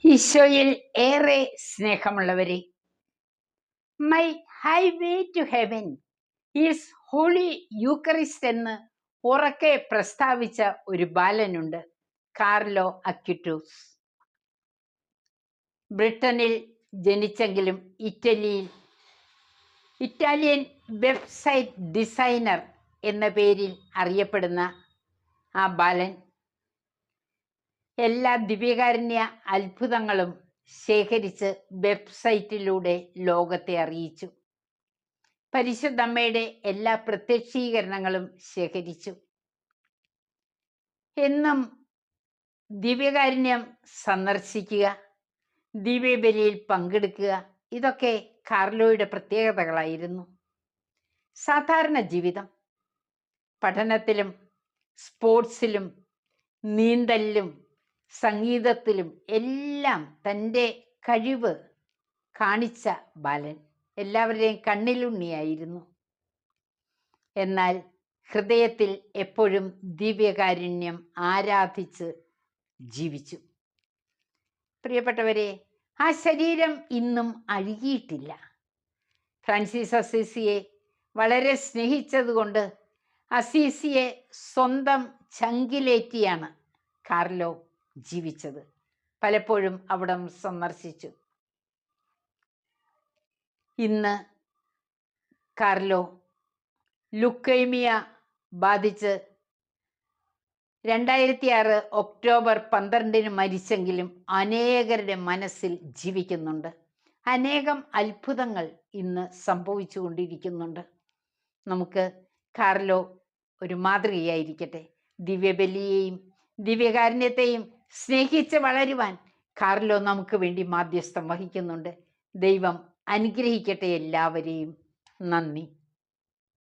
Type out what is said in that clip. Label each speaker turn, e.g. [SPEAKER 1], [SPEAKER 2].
[SPEAKER 1] ഈശോയിൽ ഏറെ സ്നേഹമുള്ളവരെ, my highway to heaven is holy Eucharist എന്ന് ഉറക്കെ പ്രസ്താവിച്ച ഒരു ബാലനുണ്ട്, കാർലോ അക്യുറ്റൂസ്. ബ്രിട്ടനിൽ ജനിച്ചെങ്കിലും ഇറ്റാലിയൻ വെബ്സൈറ്റ് ഡിസൈനർ എന്ന പേരിൽ അറിയപ്പെടുന്ന ആ ബാലൻ എല്ലാ ദിവ്യകാരുണ്യ അത്ഭുതങ്ങളും ശേഖരിച്ച് വെബ്സൈറ്റിലൂടെ ലോകത്തെ അറിയിച്ചു. പരിശുദ്ധമ്മയുടെ എല്ലാ പ്രത്യക്ഷീകരണങ്ങളും ശേഖരിച്ചു. എന്നും ദിവ്യകാരുണ്യം സന്ദർശിക്കുക, ദിവ്യബലിയിൽ പങ്കെടുക്കുക, ഇതൊക്കെ കാർലോയുടെ പ്രത്യേകതകളായിരുന്നു. സാധാരണ ജീവിതം, പഠനത്തിലും സ്പോർട്സിലും നീന്തലിലും സംഗീതത്തിലും എല്ലാം തൻ്റെ കഴിവ് കാണിച്ച ബാലൻ എല്ലാവരുടെയും കണ്ണിലുണ്ണിയായിരുന്നു. എന്നാൽ ഹൃദയത്തിൽ എപ്പോഴും ദിവ്യകാരുണ്യം ആരാധിച്ച് ജീവിച്ചു. പ്രിയപ്പെട്ടവരെ, ആ ശരീരം ഇന്നും അഴുകിയിട്ടില്ല. ഫ്രാൻസിസ് അസീസിയെ വളരെ സ്നേഹിച്ചതുകൊണ്ട് അസീസിയെ സ്വന്തം ചങ്കിലേറ്റിയാണ് കാർലോ ജീവിച്ചത്. പലപ്പോഴും അവിടം സന്ദർശിച്ചു. ഇന്ന് കാർലോ ലുക്കൈമിയ ബാധിച്ച് 2006 ഒക്ടോബർ 12 മരിച്ചെങ്കിലും അനേകരുടെ മനസ്സിൽ ജീവിക്കുന്നുണ്ട്. അനേകം അത്ഭുതങ്ങൾ ഇന്ന് സംഭവിച്ചു കൊണ്ടിരിക്കുന്നുണ്ട്. നമുക്ക് കാർലോ ഒരു മാതൃകയായിരിക്കട്ടെ. ദിവ്യബലിയെയും ദിവ്യകാരുണ്യത്തെയും സ്നേഹിച്ച് വളരുവാൻ കാർലോ നമുക്ക് വേണ്ടി മാധ്യസ്ഥം വഹിക്കുന്നുണ്ട്. ദൈവം അനുഗ്രഹിക്കട്ടെ എല്ലാവരെയും. നന്ദി.